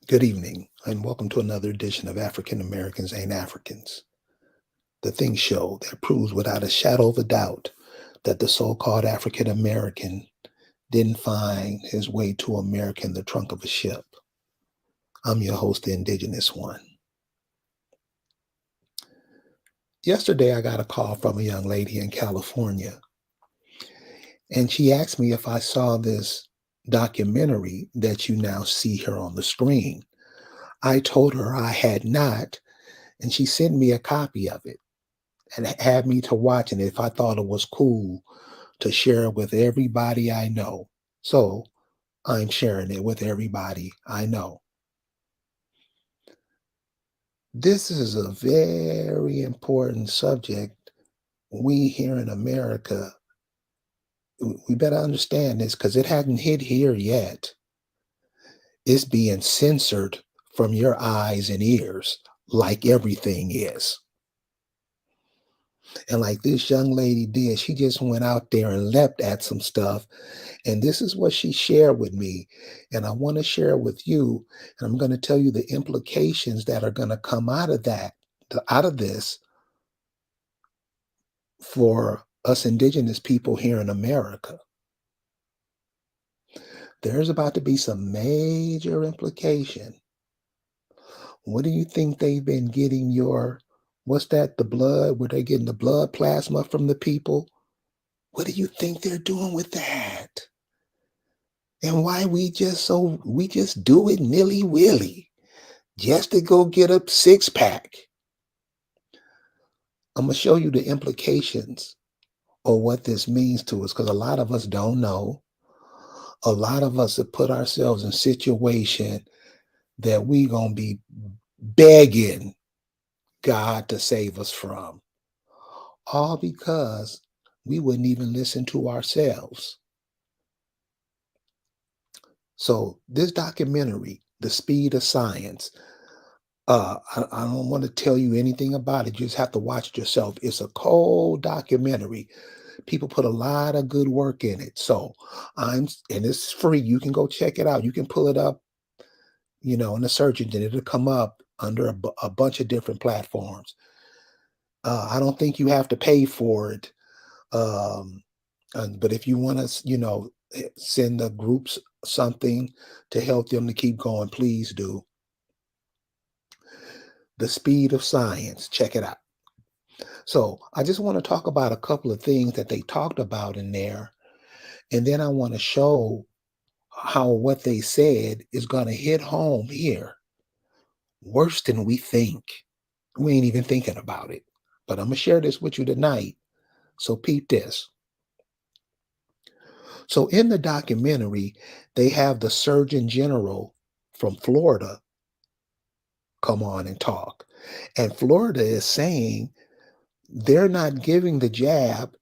Good evening, and welcome to another edition of African Americans Ain't Africans, the Think Show that proves without a shadow of a doubt that the so called African American didn't find his way to America in the trunk of a ship. I'm your host, the Indigenous One. Yesterday, I got a call from a young lady in California, and she asked me if I saw this documentary that you now see here on the screen. I told her I had not, and she sent me a copy of it and had me to watch it if I thought it was cool to share it with everybody I know. So I'm sharing it with everybody I know. This is a very important subject. We here in America, we better understand this because it hadn't hit here yet. It's being censored from your eyes and ears like everything is. And like this young lady did, she just went out there and leapt at some stuff. And this is what she shared with me. And I want to share it with you. And I'm going to tell you the implications that are going to come out of out of this for us indigenous people here in America. There's about to be some major implication. What do you think they've been getting what's that, the blood? Were they getting the blood plasma from the people? What do you think they're doing with that? And why we just do it nilly-willy just to go get a six-pack. I'm gonna show you the implications of what this means to us because a lot of us don't know. A lot of us have put ourselves in a situation that we gonna be begging God to save us from. All because we wouldn't even listen to ourselves. So this documentary, The Speed of Science, I don't want to tell you anything about it. You just have to watch it yourself. It's a cold documentary. People put a lot of good work in it. So and it's free. You can go check it out. You can pull it up, in the search engine. It'll come up under a bunch of different platforms. I don't think you have to pay for it. Um, but if you want to, send the groups something to help them to keep going, please do. The Speed of Science. Check it out. So I just want to talk about a couple of things that they talked about in there. And then I want to show how what they said is going to hit home here worse than we think. We ain't even thinking about it. But I'm going to share this with you tonight. So peep this. So in the documentary, they have the Surgeon General from Florida come on and talk. And Florida is saying they're not giving the jab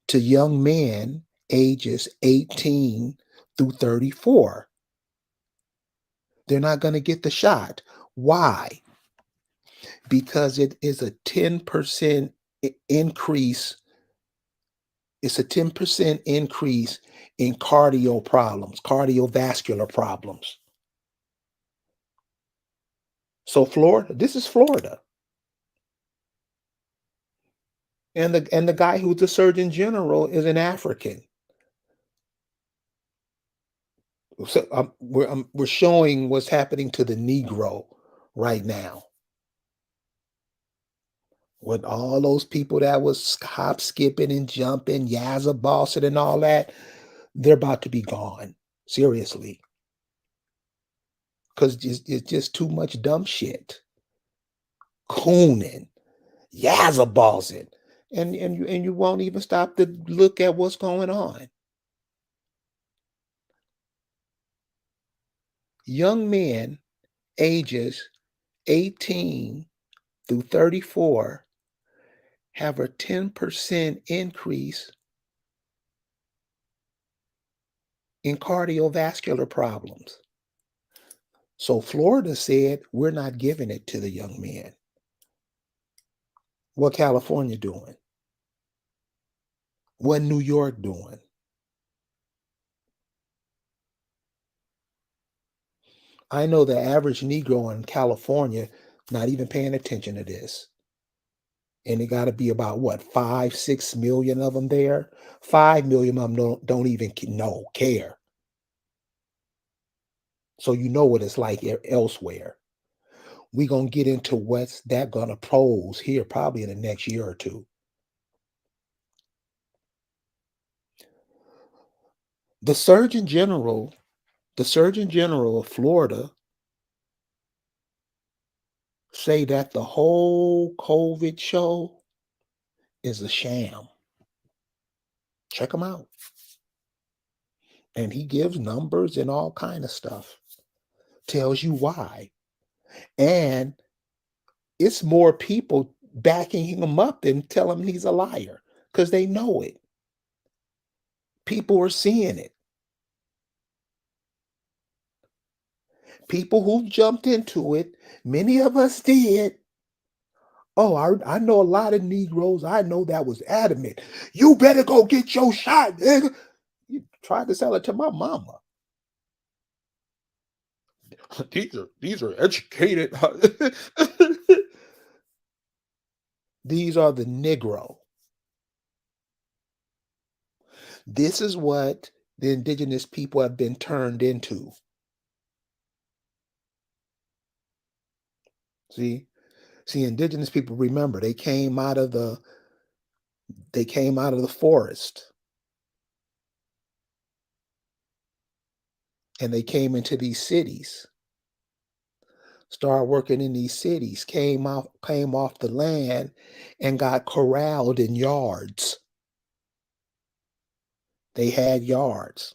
to young men ages 18 through 34. They're not going to get the shot. Why? Because it is a 10% increase. It's a 10% increase in cardiovascular problems. So Florida, this is Florida. And the guy who's the Surgeon General is an African. So we're showing what's happening to the Negro right now. With all those people that was hop skipping and jumping, Yazza bossing and all that, they're about to be gone. Seriously. Because it's just too much dumb shit. Cooning, Yazza bossing. And you won't even stop to look at what's going on. Young men ages 18 through 34 have a 10% increase in cardiovascular problems. So Florida said, we're not giving it to the young men. What California doing? What New York doing? I know the average Negro in California not even paying attention to this. And it got to be about what, 5, 6 million of them there. 5 million of them don't even know, care. So you know what it's like elsewhere. We're going to get into what's that going to pose here probably in the next year or two. The Surgeon General, the Surgeon General of Florida say that the whole COVID show is a sham. Check him out. And he gives numbers and all kind of stuff. Tells you why. And it's more people backing him up than telling him he's a liar because they know it. People are seeing it. People who jumped into it, many of us did. Oh, I know a lot of Negroes I know that was adamant. You better go get your shot, nigga. You tried to sell it to my mama. These are educated. These are the Negro. This is what the indigenous people have been turned into. See? See, indigenous people, remember, they came out of the forest and they came into these cities, started working in these cities, came off the land and got corralled in yards. They had yards.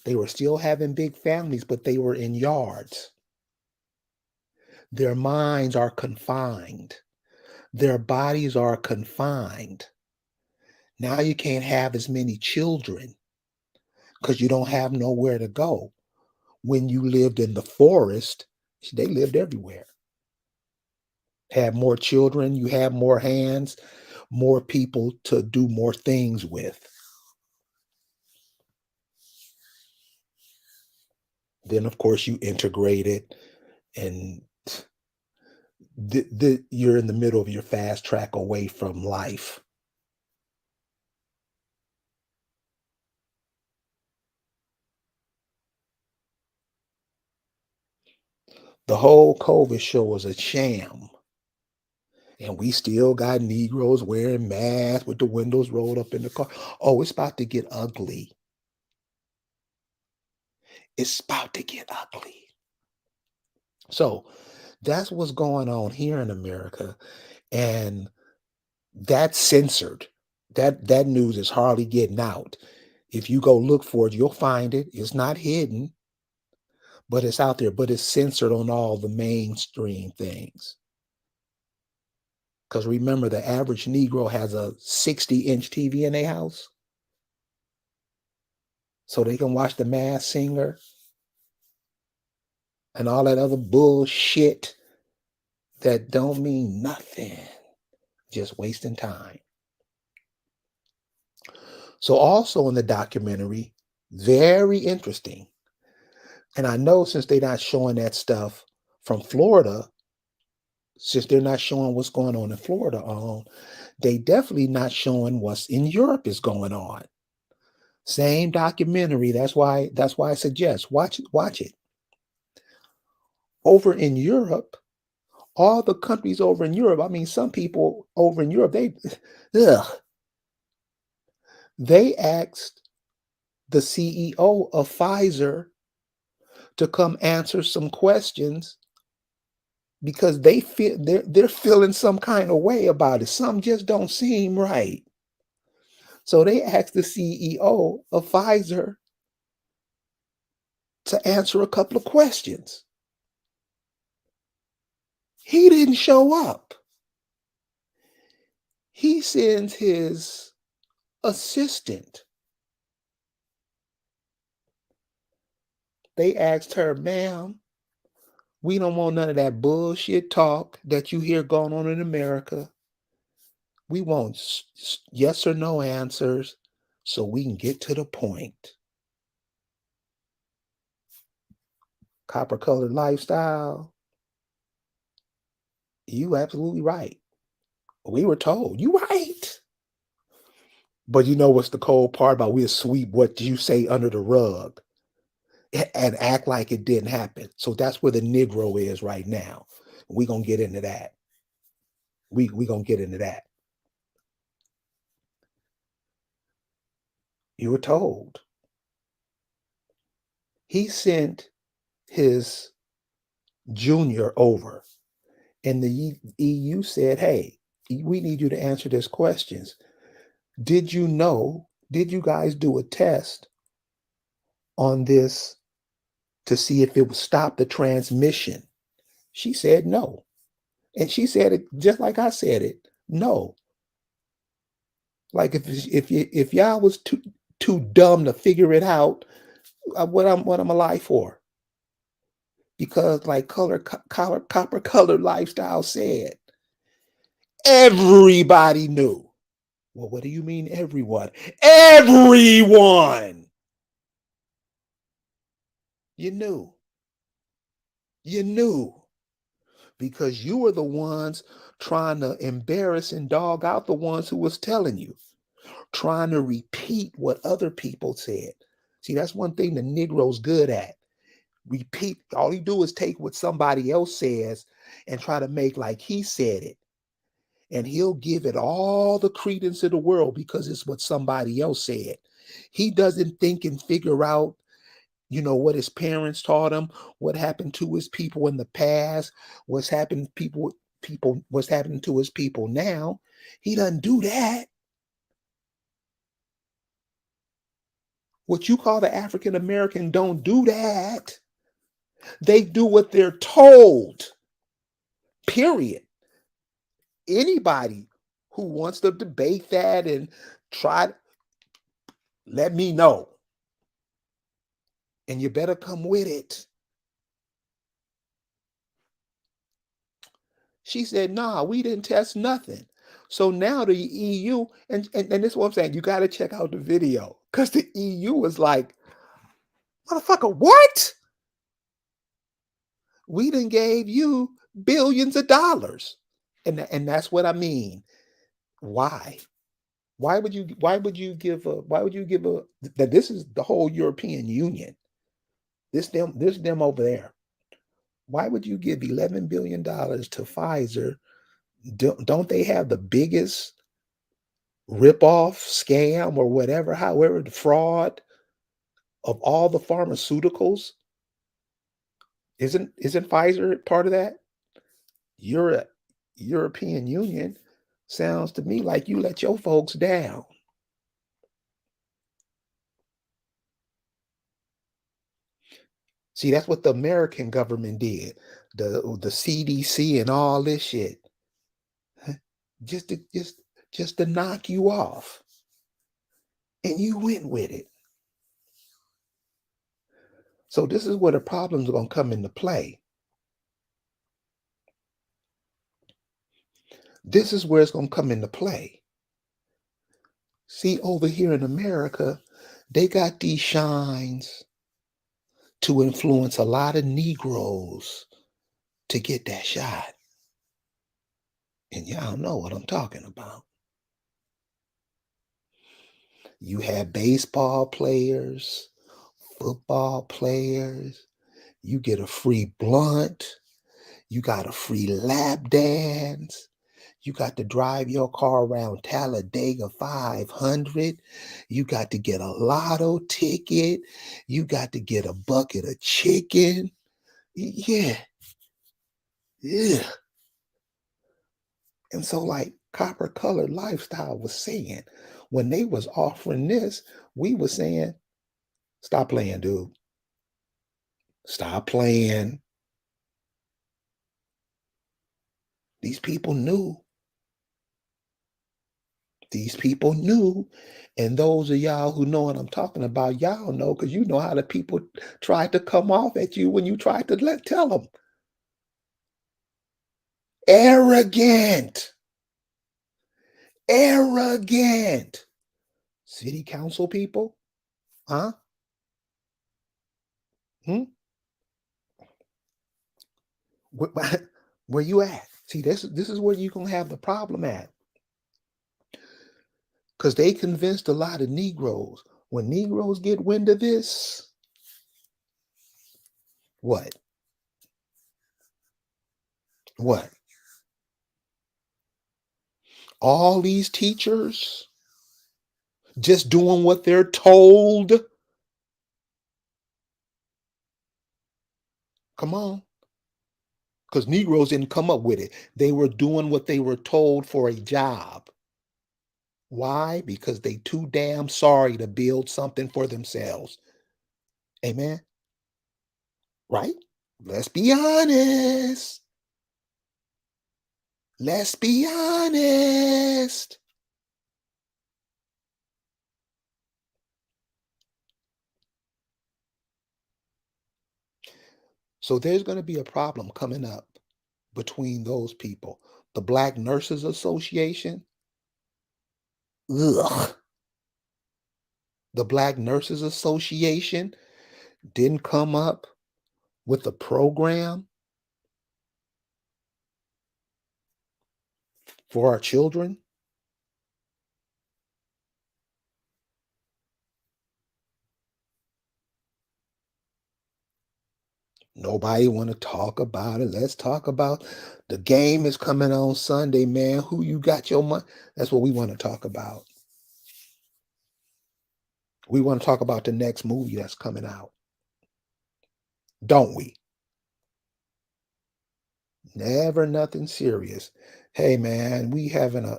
They were still having big families, but they were in yards. Their minds are confined. Their bodies are confined. Now you can't have as many children because you don't have nowhere to go. When you lived in the forest, they lived everywhere. Had more children, you have more hands, more people to do more things with. Then, of course, you integrate it, and you're in the middle of your fast track away from life. The whole COVID show was a sham. And we still got Negroes wearing masks with the windows rolled up in the car. Oh, it's about to get ugly. It's about to get ugly. So that's what's going on here in America. And that's censored. That news is hardly getting out. If you go look for it, you'll find it. It's not hidden, but it's out there, but it's censored on all the mainstream things. Because remember, the average Negro has a 60-inch TV in their house. So they can watch The Masked Singer and all that other bullshit that don't mean nothing. Just wasting time. So also in the documentary, very interesting. And I know since they're not showing that stuff from Florida, since they're not showing what's going on in Florida, they definitely not showing what's in Europe is going on. Same documentary. That's why I suggest watch it. Over in Europe, all the countries over in Europe, I mean, some people over in Europe, ugh, they asked the CEO of Pfizer to come answer some questions because they feel they're feeling some kind of way about it. Some just don't seem right. So they asked the CEO of Pfizer to answer a couple of questions. He didn't show up. He sends his assistant. They asked her, ma'am, we don't want none of that bullshit talk that you hear going on in America. We want yes or no answers so we can get to the point. Copper colored lifestyle. You absolutely right. We were told. You right. But you know what's the cold part about we'll sweep what you say under the rug and act like it didn't happen. So that's where the Negro is right now. We're gonna get into that. We gonna get into that. You were told. He sent his junior over, and the EU said, "Hey, we need you to answer these questions. Did you know? Did you guys do a test on this to see if it would stop the transmission?" She said no. And she said it just like I said it. No. Like if y'all was too dumb to figure it out, what I'm alive for? Because like copper colored lifestyle said, everybody knew. Well, what do you mean everyone? Everyone. You knew. You knew. Because you were the ones trying to embarrass and dog out the ones who was telling you, trying to repeat what other people said. See, that's one thing the Negro's good at. Repeat. All he do is take what somebody else says and try to make like he said it. And he'll give it all the credence in the world because it's what somebody else said. He doesn't think and figure out, what his parents taught him, what happened to his people in the past, what's happening to his people now. He doesn't do that. What you call the African American don't do that. They do what they're told. Period. Anybody who wants to debate that and try, let me know. And you better come with it. She said, nah, we didn't test nothing. So now the EU, and this is what I'm saying, you got to check out the video because the EU was like, motherfucker, what? We done gave you billions of dollars. And that's what I mean. Why? Why would you give a that this is the whole European Union. This them over there. Why would you give $11 billion to Pfizer? Don't they have the biggest rip-off scam or whatever, however, the fraud of all the pharmaceuticals? Isn't Pfizer part of that? Europe, European Union sounds to me like you let your folks down. See, that's what the American government did. The CDC and all this shit. Just to just to knock you off. And you went with it. So this is where the problems are gonna come into play. This is where it's gonna come into play. See, over here in America, they got these shines to influence a lot of Negroes to get that shot. And y'all know what I'm talking about. You have baseball players, football players, you get a free blunt, you got a free lap dance, you got to drive your car around Talladega 500, you got to get a lotto ticket, you got to get a bucket of chicken. Yeah, yeah. And so, like Copper Colored Lifestyle was saying, when they was offering this, we was saying, stop playing, dude. Stop playing. These people knew. These people knew. And those of y'all who know what I'm talking about, y'all know because you know how the people tried to come off at you when you tried to tell them. Arrogant. Arrogant. City council people? Huh? Hmm? Where you at? See, this is where you're gonna have the problem at, because they convinced a lot of Negroes. When Negroes get wind of this, what? What? All these teachers just doing what they're told. Come on. Because Negroes didn't come up with it. They were doing what they were told for a job. Why? Because they too damn sorry to build something for themselves. Amen. Right? Let's be honest. Let's be honest. So there's going to be a problem coming up between those people. The Black Nurses Association, ugh. The Black Nurses Association didn't come up with a program for our children. Nobody want to talk about it. Let's talk about the game is coming on Sunday, man. Who you got your money? That's what we want to talk about. We want to talk about the next movie that's coming out, don't we? Never nothing serious. Hey, man, we having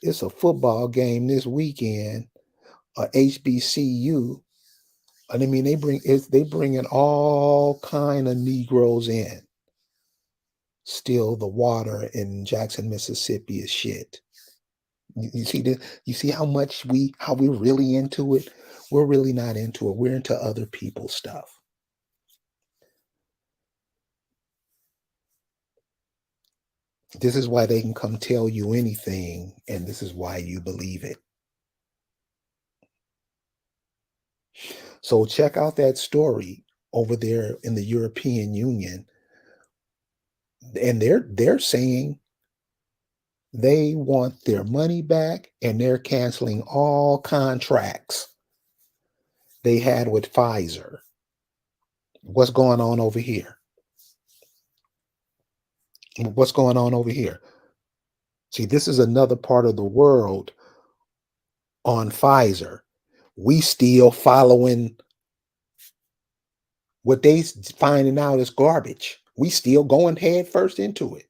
it's a football game this weekend, HBCU. And I mean, they bringing all kind of Negroes in. Still, the water in Jackson, Mississippi is shit. You see the you see how we're really into it? We're really not into it. We're into other people's stuff. This is why they can come tell you anything, and this is why you believe it. So check out that story over there in the European Union, and they're saying they want their money back, and they're canceling all contracts they had with Pfizer. What's going on over here? What's going on over here? See, this is another part of the world on Pfizer. We still following what they finding out is garbage. We still going head first into it.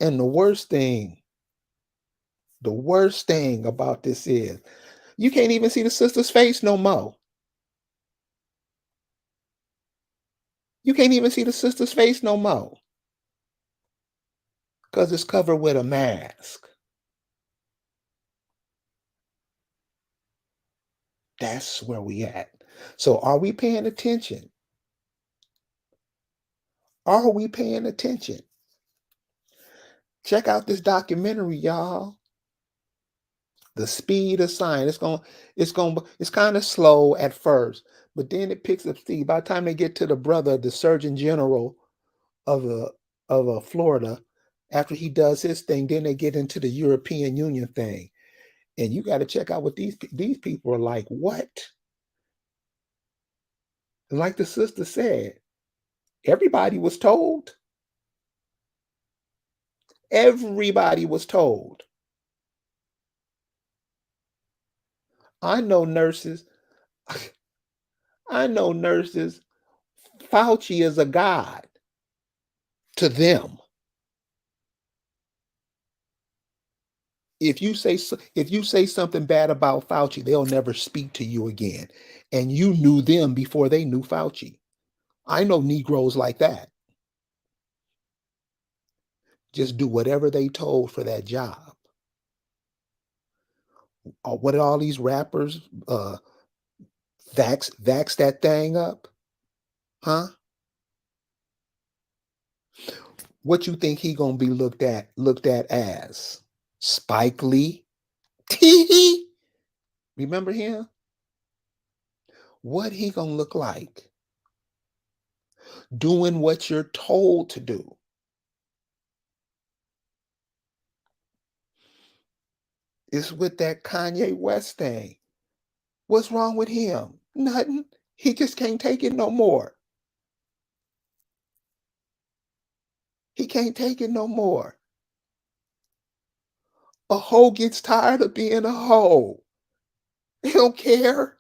And the worst thing about this is you can't even see the sister's face no more. You can't even see the sister's face no more because it's covered with a mask. That's where we at. So are we paying attention? Are we paying attention? Check out this documentary, y'all. The speed of science. It's kind of slow at first, but then it picks up speed. By the time they get to the brother, the Surgeon General of Florida, after he does his thing, then they get into the European Union thing. And you got to check out what these people are like. What? And like the sister said, everybody was told. Everybody was told. I know nurses. I know nurses. Fauci is a god to them. If you say something bad about Fauci, they'll never speak to you again. And you knew them before they knew Fauci. I know Negroes like that. Just do whatever they told for that job. What did all these rappers vax that thing up? Huh? What you think he gonna be looked at as? Spike Lee? Remember him? What he gonna look like doing what you're told to do? It's with that Kanye West thing. What's wrong with him? Nothing. He just can't take it no more. He can't take it no more. A hoe gets tired of being a hoe. They don't care.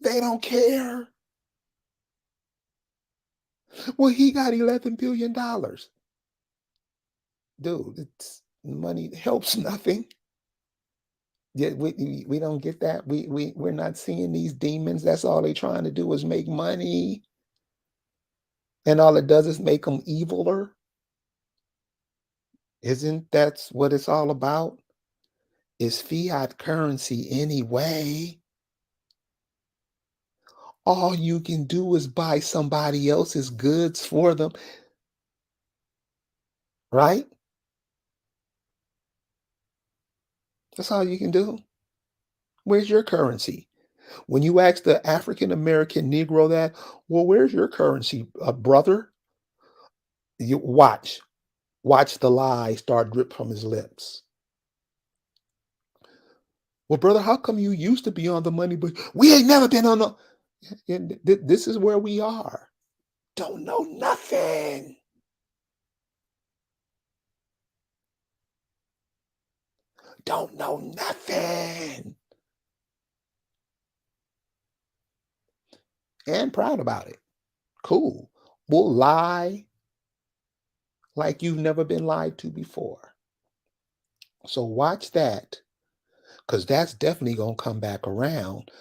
They don't care. Well, he got $11 billion. Dude, it's money helps nothing. Yeah, we don't get that. We're not seeing these demons. That's all they trying to do is make money. And all it does is make them eviler. Isn't that's what it's all about? Is fiat currency anyway. All you can do is buy somebody else's goods for them, right? That's all you can do. Where's your currency? When you ask the African American Negro that, well, where's your currency, brother? You watch the lies start drip from his lips. Well, brother, how come you used to be on the money, but we ain't never been on the. And this is where we are. Don't know nothing. Don't know nothing. And proud about it. Cool. We'll lie like you've never been lied to before. So watch that, because that's definitely going to come back around.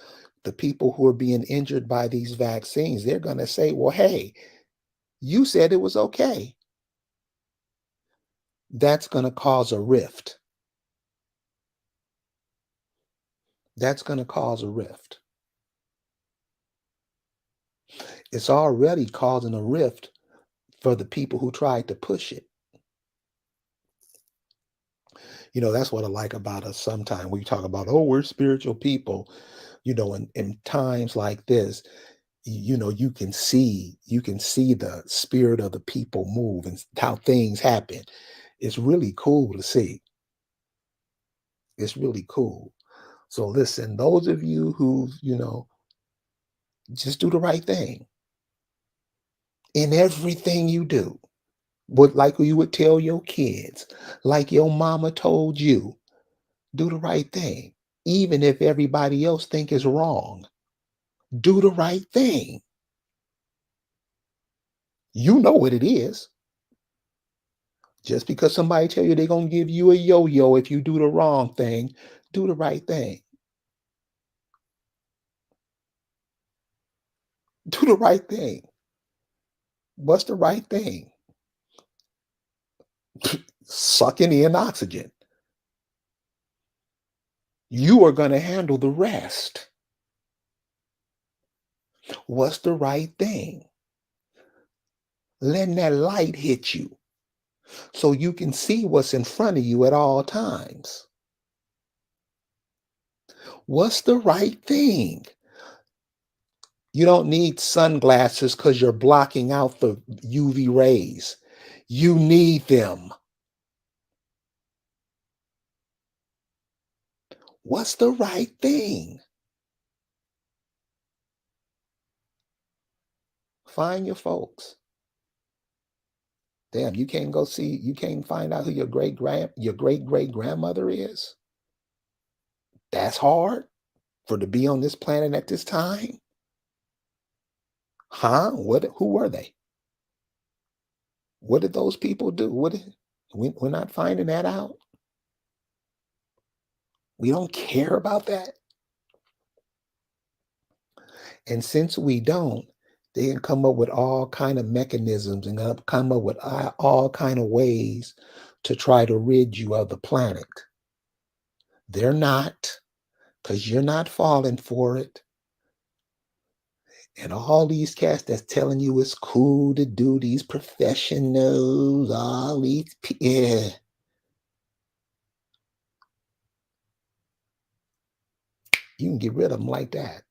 The people who are being injured by these vaccines, they're going to say, well, hey, you said it was okay. That's going to cause a rift. That's going to cause a rift. It's already causing a rift for the people who tried to push it. That's what I like about us sometimes. We talk about, oh, we're spiritual people, in times like this, you can see the spirit of the people move and how things happen. It's really cool to see. It's really cool. So listen, those of you who, just do the right thing in everything you do. But like you would tell your kids, like your mama told you, do the right thing. Even if everybody else think it's wrong, do the right thing. You know what it is. Just because somebody tell you they're going to give you a yo-yo if you do the wrong thing, do the right thing. Do the right thing. What's the right thing? Sucking in oxygen. You are going to handle the rest. What's the right thing? Letting that light hit you so you can see what's in front of you at all times. What's the right thing? You don't need sunglasses because you're blocking out the UV rays. You need them. What's the right thing? Find your folks. Damn, you can't find out who your great great grandmother is. That's hard for to be on this planet at this time. Huh? Who were they? What did those people do? We're not finding that out. We don't care about that. And since we don't, they can come up with all kind of mechanisms and come up with all kind of ways to try to rid you of the planet. They're not, because you're not falling for it. And all these cats that's telling you it's cool to do these professionals, all these, yeah, You can get rid of them like that.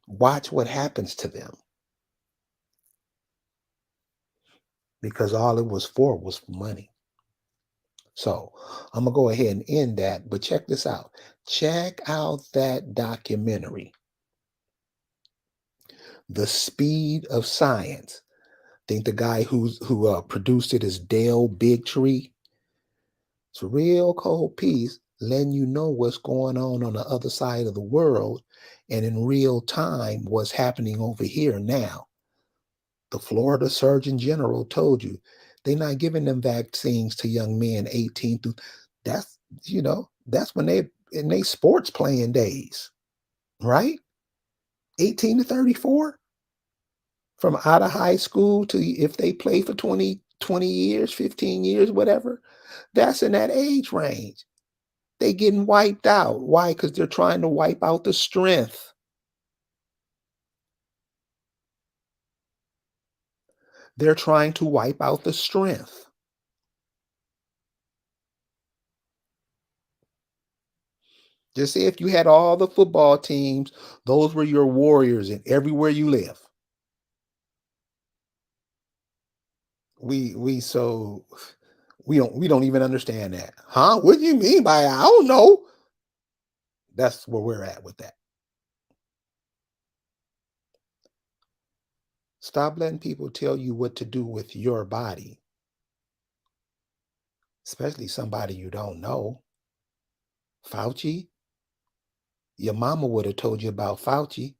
Watch what happens to them because all it was for money. So I'm gonna go ahead and end that, but check this out. Check out that documentary, The Speed of Science. Think the guy who produced it is Dale Bigtree. It's a real cold piece, letting you know what's going on the other side of the world, and in real time, what's happening over here now. The Florida Surgeon General told you they're not giving them vaccines to young men 18 through. That's that's when they in their sports playing days, right? 18 to 34, from out of high school to if they play for 20 years, 15 years, whatever. That's in that age range. They getting wiped out. Why? Because they're trying to wipe out the strength. They're trying to wipe out the strength. Just say if you had all the football teams, those were your warriors and everywhere you live. So we don't even understand that. Huh? What do you mean by I don't know? That's where we're at with that. Stop letting people tell you what to do with your body, especially somebody you don't know. Fauci, your mama would have told you about Fauci.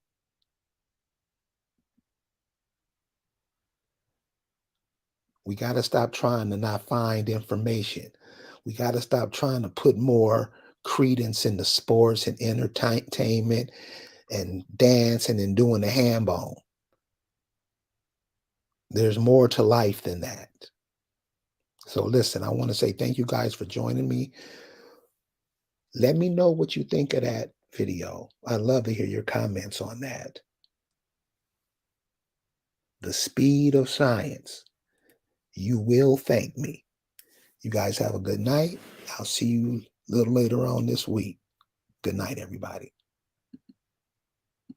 We got to stop trying to not find information. We got to stop trying to put more credence into sports and entertainment and dancing and doing the ham bone. There's more to life than that. So listen, I want to say thank you guys for joining me. Let me know what you think of that video. I'd love to hear your comments on that. The speed of science. You will thank me. You guys have a good night. I'll see you a little later on this week. Good night, everybody.